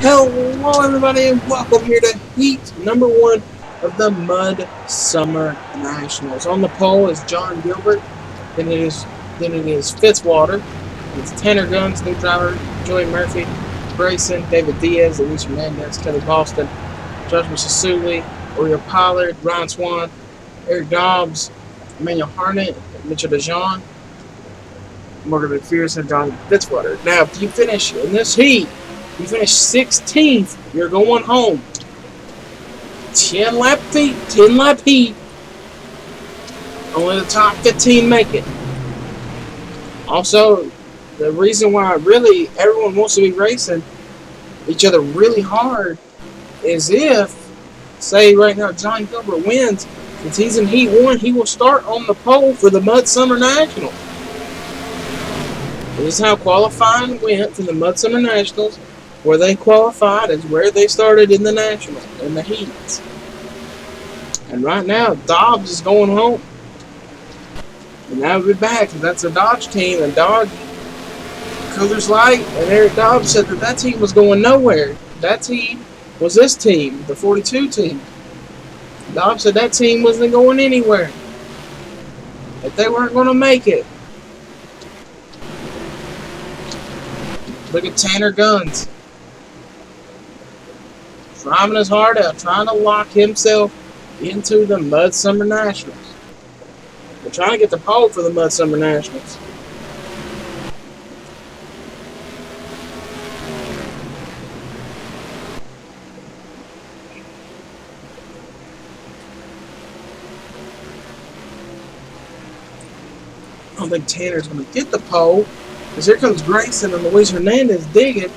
Hello everybody and welcome here to Heat number 1 of the MudSummer Nationals. On the pole is John Gilbert, then it is Fitzwater, it's Tanner Guns, new driver, Joey Murphy, Grayson, David Diaz, Alicia Mendez, Kelly Boston, Joshua Sasuli, Oriel Pollard, Ryan Swan, Eric Dobbs, Emmanuel Harnett, Mitchell DeJean, Morgan McPherson, John Fitzwater. Now, if you finish in this heat, you finish 16th, you're going home. 10 lap heat. Only the top 15 make it. Also, the reason why really everyone wants to be racing each other really hard is if, say right now, John Gilbert wins, since he's in Heat 1, he will start on the pole for the MudSummer Nationals. This is how qualifying went for the MudSummer Nationals. Where they qualified is where they started in the Nationals, in the Heats. And right now, Dobbs is going home. And that would be bad because that's a Dodge team. And Dodge, Coolers Light, and Eric Dobbs said that team was going nowhere. That team was this team, the 42 team. Dobbs said that team wasn't going anywhere. That they weren't going to make it. Look at Tanner Guns. Driving his heart out, trying to lock himself into the MudSummer Nationals. We're trying to get the pole for the MudSummer Nationals. I don't think Tanner's going to get the pole, because here comes Grayson and Luis Hernandez digging.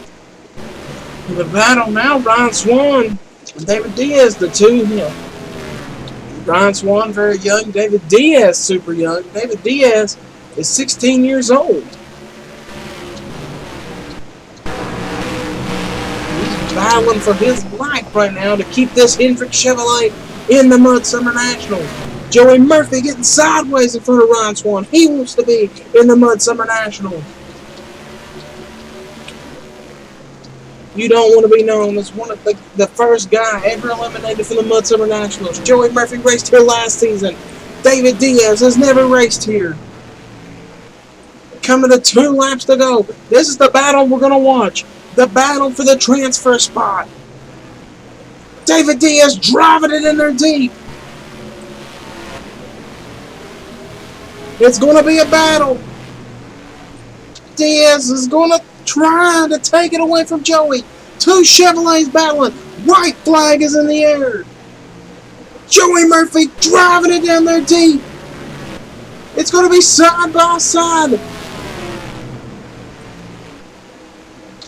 In the battle now, Ryan Swan and David Diaz, the two. Ryan Swan, very young. David Diaz, super young. David Diaz is 16 years old. He's battling for his life right now to keep this Hendrick Chevrolet in the MudSummer Nationals. Joey Murphy getting sideways in front of Ryan Swan. He wants to be in the MudSummer Nationals. You don't want to be known as one of the first guy ever eliminated from the MudSummer Nationals. Joey Murphy raced here last season. David Diaz has never raced here. Coming to 2 laps to go. This is the battle we're going to watch. The battle for the transfer spot. David Diaz driving it in there deep. It's going to be a battle. Diaz is going to try to take it away from Joey. 2 Chevrolets battling. White flag is in the air. Joey Murphy driving it down there deep. It's going to be side by side.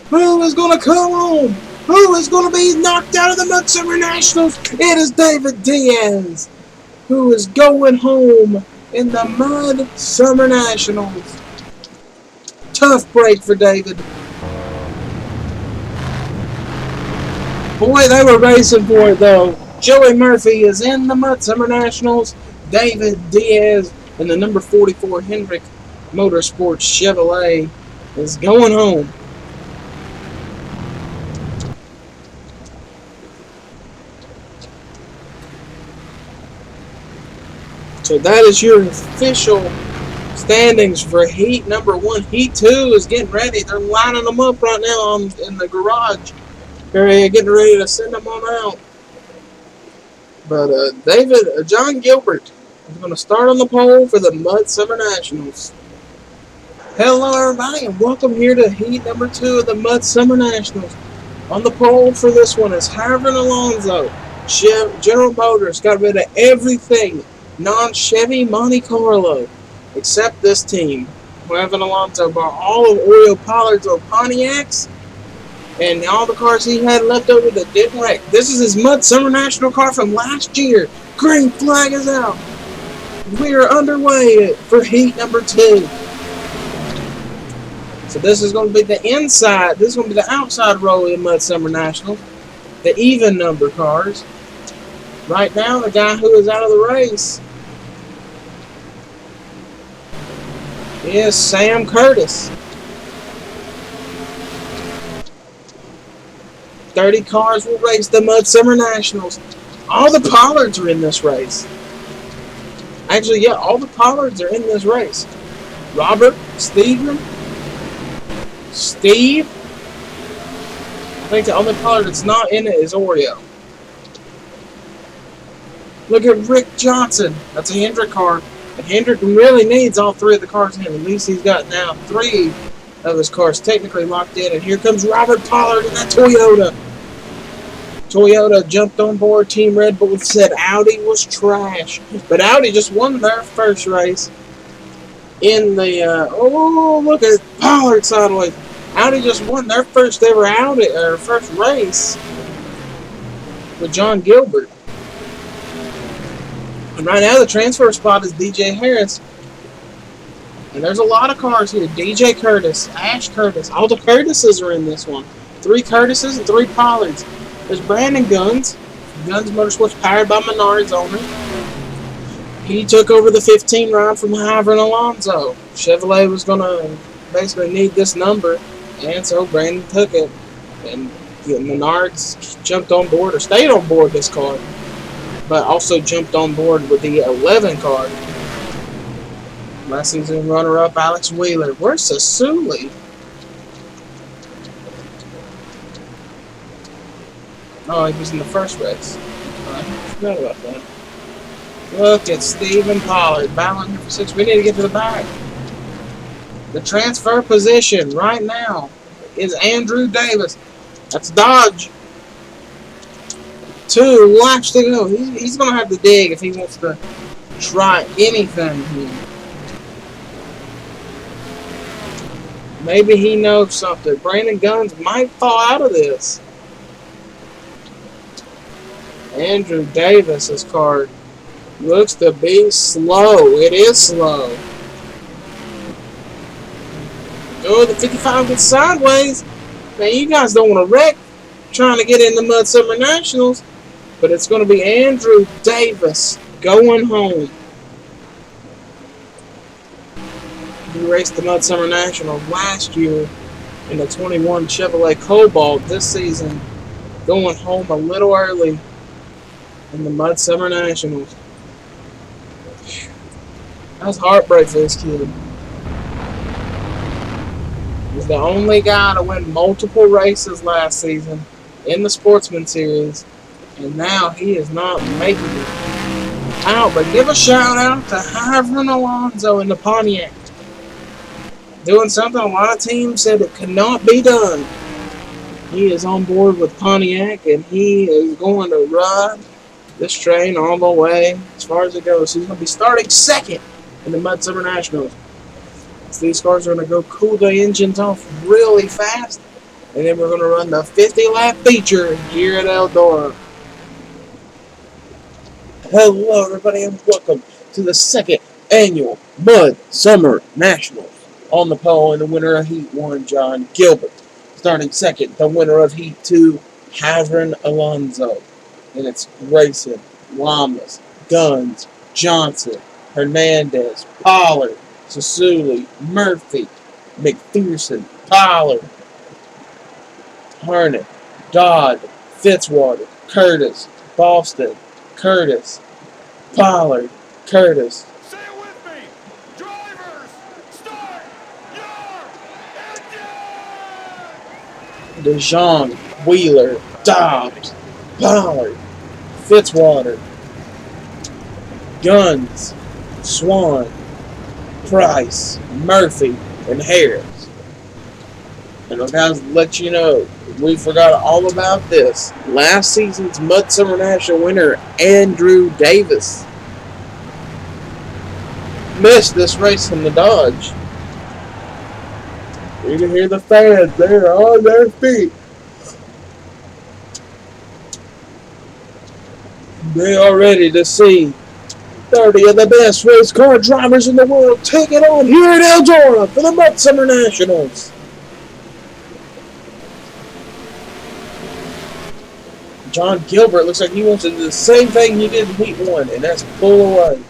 Who is going to come home? Who is going to be knocked out of the MudSummer Nationals? It is David Diaz, who is going home in the MudSummer Nationals. Tough break for David. Boy, they were racing for it, though. Joey Murphy is in the MudSummer Nationals. David Diaz and the number 44 Hendrick Motorsports Chevrolet is going home. So that is your official standings for Heat number 1. Heat 2 is getting ready. They're lining them up right now in the garage. They're getting ready to send them on out. But John Gilbert is going to start on the pole for the MudSummer Nationals. Hello everybody and welcome here to Heat number 2 of the MudSummer Nationals. On the pole for this one is Harvin Alonso. General Motors got rid of everything non-Chevy Monte Carlo except this team. Harvin Alonso bought all of Oriel Pollard's old Pontiacs and all the cars he had left over that didn't wreck. This is his MudSummer National car from last year. Green flag is out. We are underway for Heat number 2. So this is going to be the inside. This is going to be the outside row of the MudSummer Nationals. The even number cars. Right now, the guy who is out of the race is Sam Curtis. 30 cars will race the MudSummer Nationals. All the Pollards are in this race. Actually, yeah, all the Pollards are in this race. Robert, Steve. I think the only Pollard that's not in it is Oreo. Look at Rick Johnson. That's a Hendrick car. And Hendrick really needs all three of the cars in. At least he's got now 3 of his cars technically locked in. And here comes Robert Pollard in that Toyota. Toyota jumped on board. Team Red Bull said Audi was trash. But Audi just won their first race in the... look at Pollard sideways. Audi just won their first ever first race with John Gilbert. And right now the transfer spot is DJ Harris. And there's a lot of cars here. DJ Curtis, Ash Curtis. All the Curtises are in this one. 3 Curtises and 3 Pollards. There's Brandon Guns. Guns Motorsports powered by Menards owner. He took over the 15 ride from Hyver and Alonso. Chevrolet was going to basically need this number. And so Brandon took it. And Menards jumped on board or stayed on board this car. But also jumped on board with the 11 car. Last season runner-up Alex Wheeler. Where's Sasuli? Oh, he was in the first race. I forgot about that. Look at Stephen Pollard battling for 6. We need to get to the back. The transfer position right now is Andrew Davis. That's Dodge. 2 laps to go. He's going to have to dig if he wants to try anything here. Maybe he knows something. Brandon Guns might fall out of this. Andrew Davis's car looks to be slow. It is slow. Oh, the 55 gets sideways. Now, you guys don't want to wreck trying to get in the MudSummer Nationals. But it's going to be Andrew Davis going home. He raced the MudSummer Nationals last year in the 21 Chevrolet Cobalt. This season, going home a little early in the MudSummer Nationals. That was heartbreak for this kid. He's the only guy to win multiple races last season in the Sportsman Series. And now he is not making it out. But give a shout out to Hyver and Alonso in the Pontiac. Doing something a lot of teams said it could not be done. He is on board with Pontiac and he is going to ride this train all the way as far as it goes. He's going to be starting second in the MudSummer Nationals. So these cars are going to go cool the engines off really fast. And then we're going to run the 50-lap feature here at Eldora. Hello, everybody, and welcome to the 2nd annual MudSummer Nationals. On the pole, and the winner of Heat 1, John Gilbert. Starting second, the winner of Heat 2, Hyver Alonso. And it's Grayson, Lamas, Guns, Johnson, Hernandez, Pollard, Sasuli, Murphy, McPherson, Pollard, Harnett, Dodd, Fitzwater, Curtis, Boston, Curtis, Pollard, Curtis. Say it with me! Drivers, start your engine! DeJean, Wheeler, Dobbs, Pollard, Fitzwater, Guns, Swan, Price, Murphy, and Harris. And those guys let you know, we forgot all about this. Last season's MudSummer National winner, Andrew Davis, missed this race in the Dodge. You can hear the fans there on their feet. They are ready to see 30 of the best race car drivers in the world take it on here at Eldora for the MudSummer Nationals. John Gilbert looks like he wants to do the same thing he did in Heat 1, and that's pull away.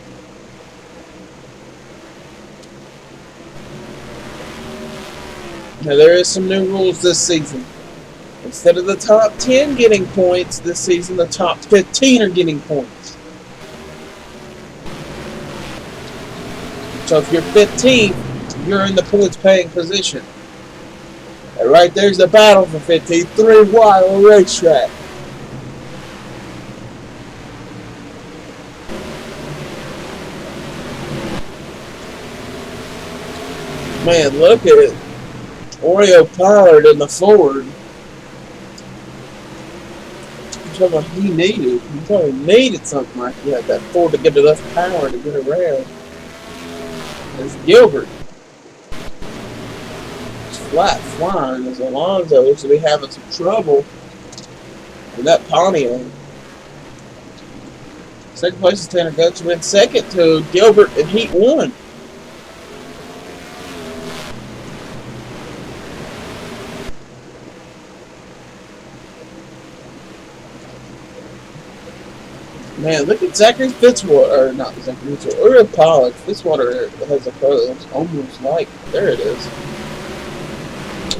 Now, there is some new rules this season. Instead of the top 10 getting points this season, the top 15 are getting points. So if you're 15th, you're in the points paying position. And right there's the battle for 15th. 3 wide on racetrack. Man, look at it. Oreo Pollard in the Ford. He needed something like that. That Ford to get enough power to get around. It's Gilbert. It's flat flying as Alonso looks to be having some trouble with that Pontiac. Second place is Tanner Guts, went second to Gilbert in Heat 1. Man, look at Zachary Fitzwater, or not Zachary Fitzwater, Oreo Pollard. Fitzwater has a photo that's almost like, there it is.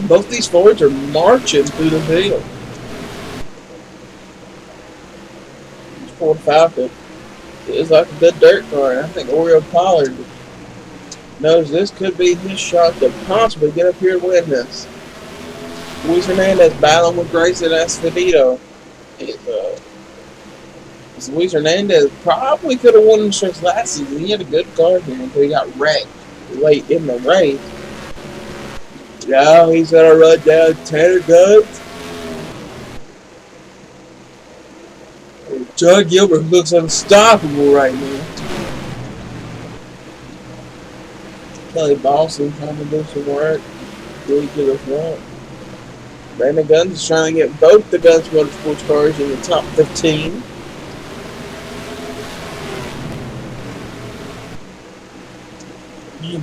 Both these Fords are marching through the field. It's Ford Falcon. It is like a good dirt car, and I think Oreo Pollard knows this could be his shot to possibly get up here and win this. Luis Hernandez battling with Grayson Escondido. Luis Hernandez probably could have won the race last season. He had a good car here until he got wrecked late in the race. Now he's going to run down Tanner Guns. John Gilbert looks unstoppable right now. Kelly Boston trying to do some work. Really to the front. Brandon Guns is trying to get both the Guns Motorsports cars in the top 15.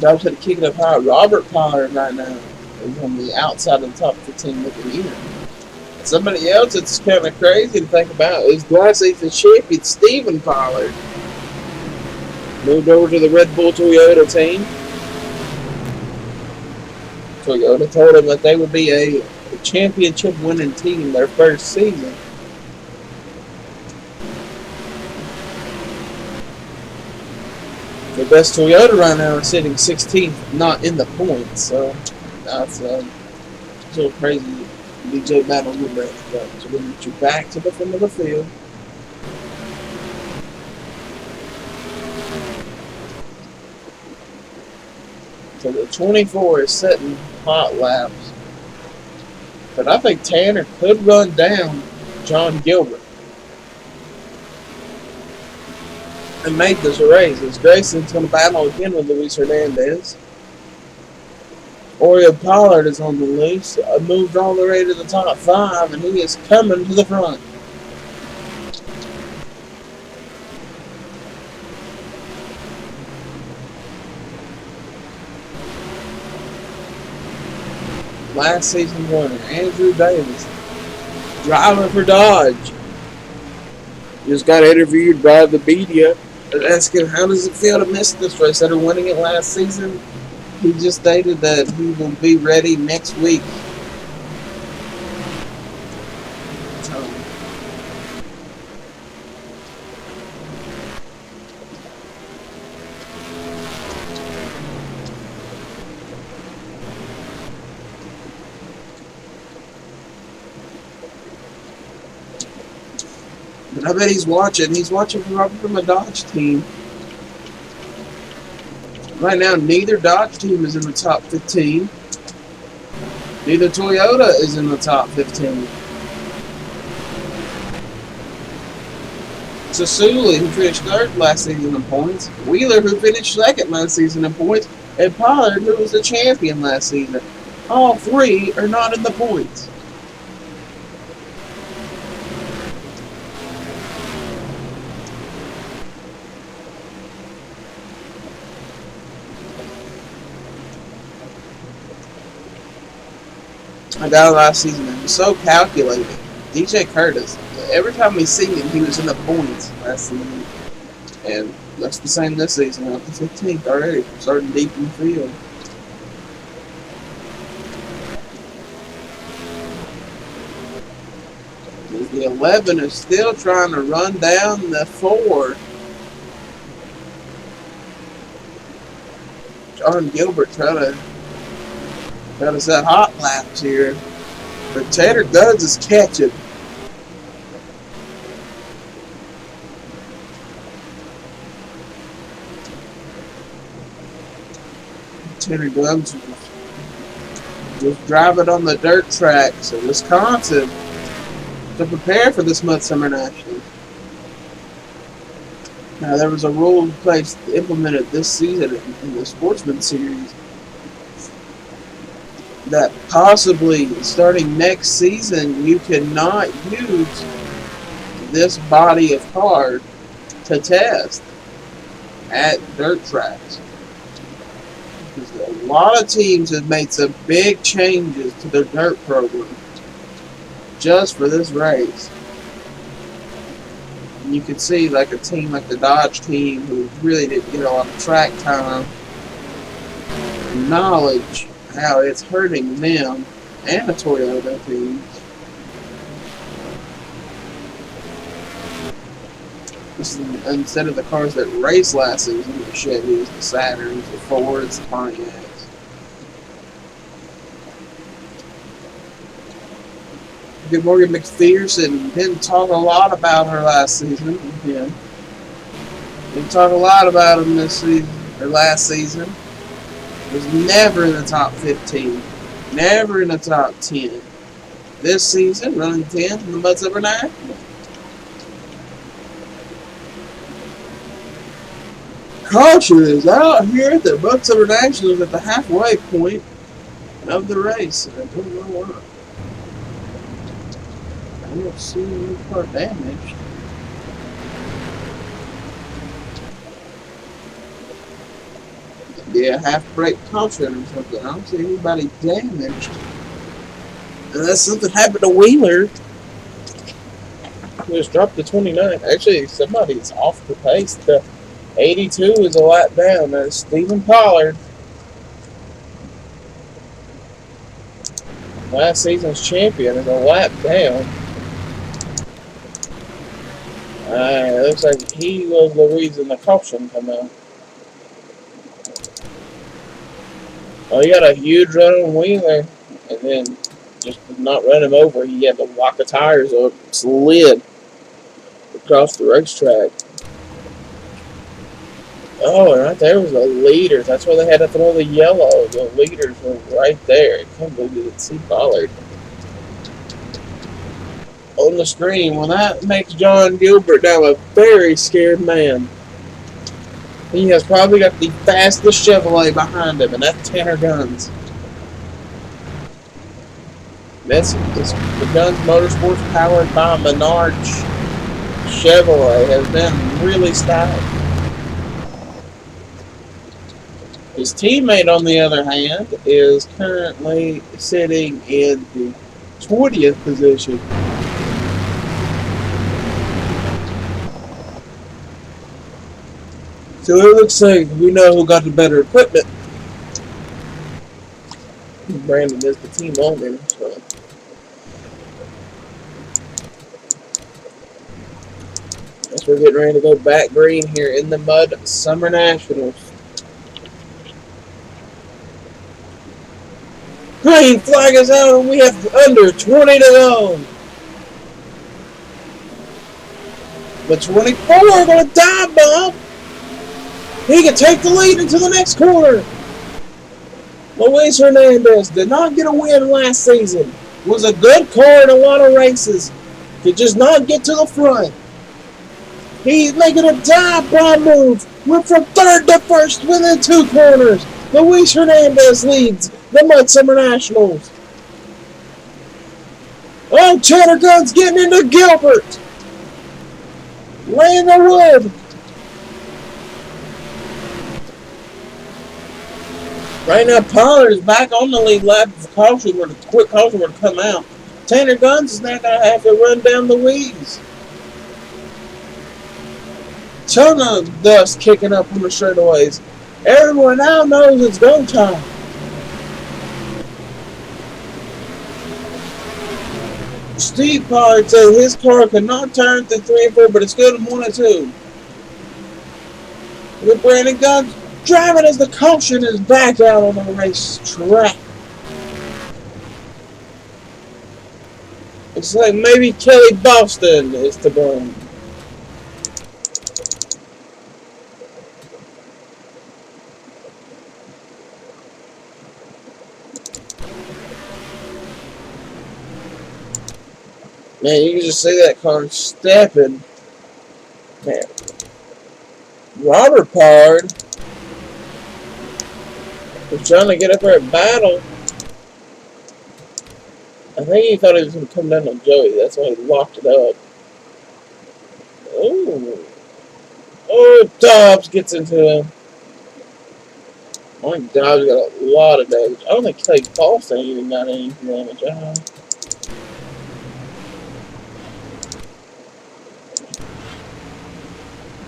Dobbs had to kick it up high. Robert Pollard right now is on the outside of the top 15 looking in. Somebody else that's kind of crazy to think about is last season's champion Stephen Pollard. Moved over to the Red Bull Toyota team. Toyota told him that they would be a championship winning team their first season. The best Toyota right now is sitting 16th, not in the points. So that's a little crazy. DJ battle with that. So we'll get you back to the front of the field. So the 24 is setting hot laps. But I think Tanner could run down John Gilbert and make this a race. As Grayson's going to battle again with Luis Hernandez. Oreo Pollard is on the loose. Moved all the way to the top 5, and he is coming to the front. Last season winner, Andrew Davis, driver for Dodge. Just got interviewed by the media asking how does it feel to miss this race after winning it last season. He just stated that he will be ready next week. But I bet he's watching. He's watching from a Dodge team. Right now, neither Dodge team is in the top 15. Neither Toyota is in the top 15. Sasuli, who finished 3rd last season in points. Wheeler, who finished 2nd last season in points. And Pollard, who was the champion last season. All 3 are not in the points. A guy last season that was so calculated. DJ Curtis. Every time we see him, he was in the points last season. And that's the same this season. We're up to 15th already. Starting deep in the field. The 11 is still trying to run down the 4. John Gilbert trying to set hot laps here. But Tanner Guns is catching. Tanner Guns was driving on the dirt tracks in Wisconsin to prepare for this MudSummer Nationals. Now, there was a rule in place implemented this season in the Sportsman series that possibly starting next season you cannot use this body of car to test at dirt tracks. Because a lot of teams have made some big changes to their dirt program just for this race. And you can see like a team like the Dodge team who really didn't get a lot of track time, knowledge, how it's hurting them and the Toyota team. Instead of the cars that raced last season, the Chevys, the Saturns, the Fords, the Pontiacs. Good Morgan McPherson didn't talk a lot about her last season. Yeah. Didn't talk a lot about him this season or last season. Was never in the top 15. Never in the top 10. This season, running 10th in the MudSummer Nationals. Caution is out here at the MudSummer Nationals at the halfway point of the race. I don't know why. I don't see any car damaged. Yeah, half brake caution or something. I don't see anybody damaged. Unless something happened to Wheeler. Just dropped to 29. Actually, somebody's off the pace. The 82 is a lap down. That's Stephen Pollard. Last season's champion is a lap down. It looks like he was the reason the caution came out. Oh, he got a huge run on Wheeler, and then just did not run him over. He had to lock the tires up, slid across the racetrack. Oh, and right there was the leaders. That's why they had to throw the yellow. The leaders were right there. I can't believe you didn't see Pollard on the screen. Well, that makes John Gilbert now a very scared man. He has probably got the fastest Chevrolet behind him, and that's Tanner Guns. That's the Guns Motorsports powered by Menard Chevrolet has been really stylish. His teammate, on the other hand, is currently sitting in the 20th position. So it looks like we know who got the better equipment. Brandon is the team owner, so. Guess we're getting ready to go back green here in the MudSummer Nationals. Green flag is out and we have under 20 to go. The 24 are going to dive bomb. He can take the lead into the next corner. Luis Hernandez did not get a win last season. Was a good car in a lot of races. Could just not get to the front. He's making a dive bomb move. Went from third to first within 2 corners. Luis Hernandez leads the MudSummer Nationals. Oh, Tanner Guns getting into Gilbert. Laying the wood. Right now, Pollard is back on the lead lap. If the quick caution were to come out, Tanner Guns is now going to have to run down the weeds. Ton of dust kicking up on the straightaways. Everyone now knows it's go time. Steve Pollard said his car could not turn through 3 and 4, but it's good in 1 and 2. With Brandon Guns driving as the caution is back out on the racetrack. It's like maybe Kelly Boston is to blame. Man, you can just see that car stepping. Man. Robert Pollard was trying to get up there at battle. I think he thought he was going to come down on Joey. That's why he locked it up. Oh. Oh, Dobbs gets into him. I think Dobbs got a lot of damage. I don't think Clay Paulson even got any damage.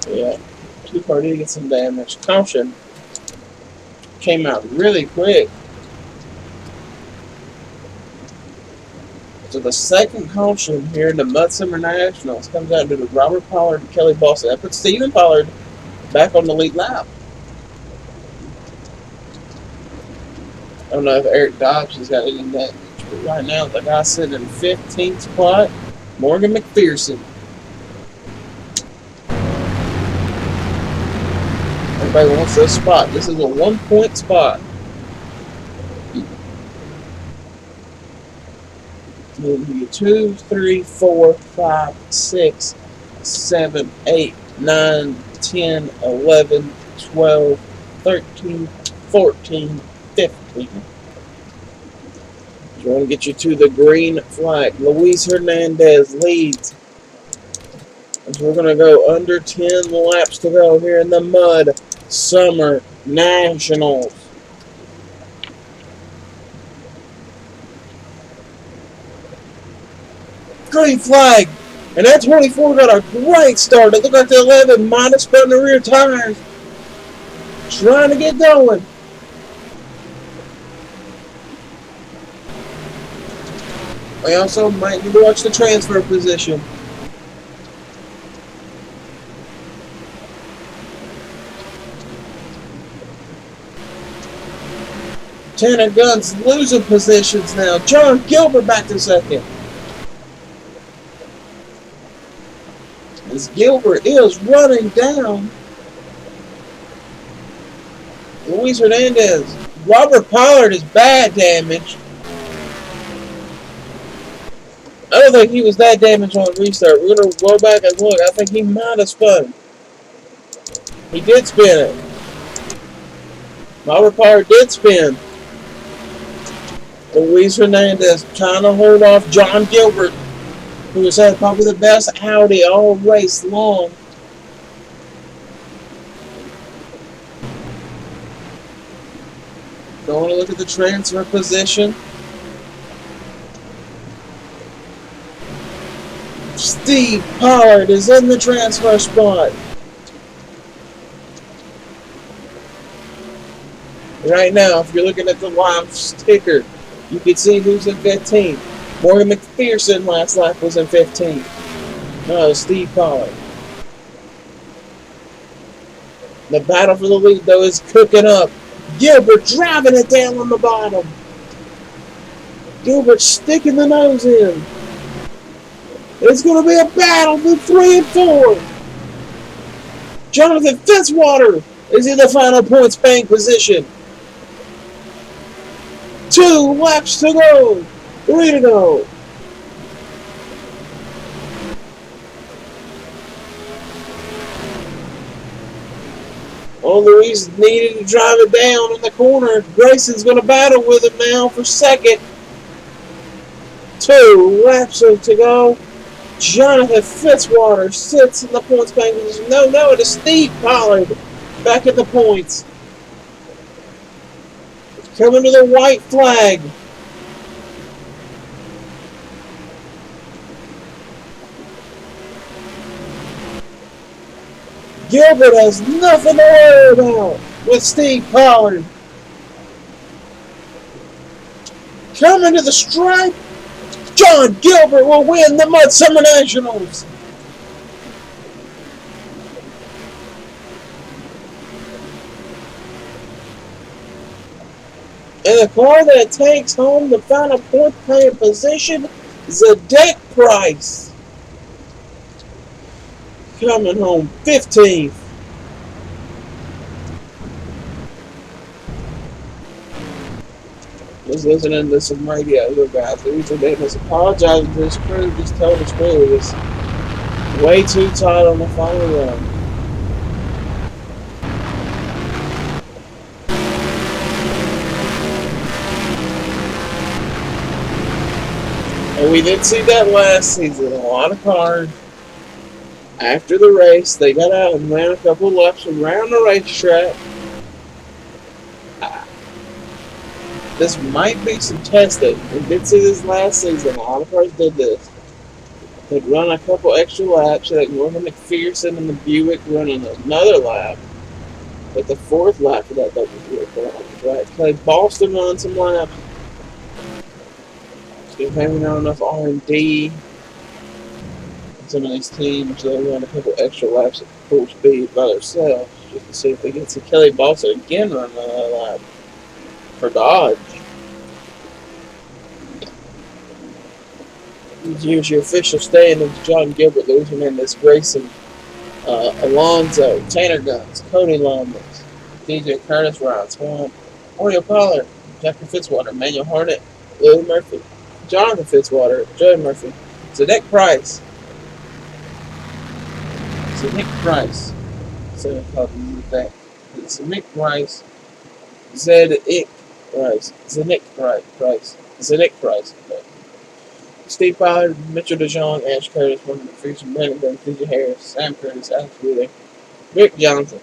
Yeah. Two-car did get some damage. Caution came out really quick. So the second caution here in the MudSummer Nationals comes out to the Robert Pollard and Kelly Boston. That puts Stephen Pollard back on the lead lap. I don't know if Eric Dobbs has got any damage, but right now the guy sitting in 15th spot, Morgan McPherson. Everybody wants this spot. This is a 1-point spot. You get 2, 3, 4, 5, 6, 7, 8, 9, 10, 11, 12, 13, 14, 15. You want to get you to the green flag. Luis Hernandez leads. As we're going to go under 10 laps to go here in the MudSummer Nationals. Green flag. And that 24 got a great start. It looked like the 11 might have spun the rear tires. Trying to get going. We also might need to watch the transfer position. Tanner Gunn's losing positions now. John Gilbert back to second. As Gilbert is running down Luis Hernandez. Robert Pollard is bad damage. I don't think he was that damaged on restart. We're going to go back and look. I think he might have spun. He did spin it. Robert Pollard did spin. Luis Hernandez trying to hold off John Gilbert, who has had probably the best Audi all race long. Going to look at the transfer position. Steve Pollard is in the transfer spot. Right now, if you're looking at the live sticker, you can see who's in 15. Morgan McPherson last lap was in 15. No, Steve Pollard. The battle for the lead, though, is cooking up. Gilbert driving it down on the bottom. Gilbert sticking the nose in. It's going to be a battle for 3 and 4. Jonathan Fitzwater is in the final points bank position. 2 laps to go. 3 to go. Oh, Luis needed to drive it down in the corner. Grayson's going to battle with him now for second. 2 laps to go. Jonathan Fitzwater sits in the points bank position. No, it is Steve Pollard back at the points. Coming to the white flag. Gilbert has nothing to worry about with Steve Pollard. Coming to the stripe. John Gilbert will win the MudSummer Nationals. And the car that takes home the final point-paying position is Zadek Price, coming home 15th. Was listening to some radio, guys. They must apologize to this crew. Just told this crew it was way too tight on the final run. And we did see that last season. A lot of cars, after the race, they got out and ran a couple of laps around the racetrack. This might be some testing. We did see this last season. A lot of cars did this. They'd run a couple extra laps. Like Morgan McPherson and the Buick running another lap. But the fourth lap of that double Buick, right? Clay Boston run some laps. Still having not enough R&D. Some of these teams, they run a couple extra laps at full speed by themselves just to see if they can see Kelly Boston again run another lap for Dodge. Here's your official standings: John Gilbert losing in this racing. Alonzo, Tanner Guns, Cody Lomas, DJ Curtis Rounds 1, Oreo Pollard, Jeffrey Fitzwater, Manuel Harnett, Lily Murphy, Jonathan Fitzwater, Joey Murphy, Zadek Price. Zadek Price. So I call him that. Zadek Price. Zadek Price. Zadek Price. Zadek Price. Okay. Steve Pollard, Mitchell DeJong, Ash Curtis, Morgan McPherson, Brandon Dunn, TJ Harris, Sam Curtis, Alex Wheeler, Rick Johnson,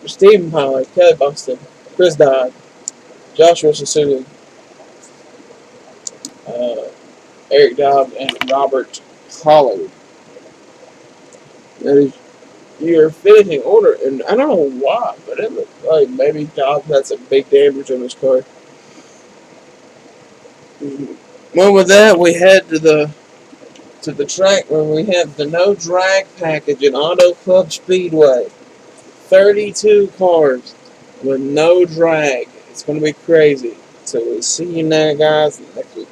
Stephen Pollard, Kelly Buxton, Chris Dodd, Joshua Sassoon, Eric Dobb, and Robert Pollard. That is your finishing order, and I don't know why, but it looks like maybe Dobb had some big damage on his car. Well, with that, we head to the track where we have the no drag package in Auto Club Speedway. 32 cars with no drag. It's going to be crazy. So we'll see you now, guys, next week.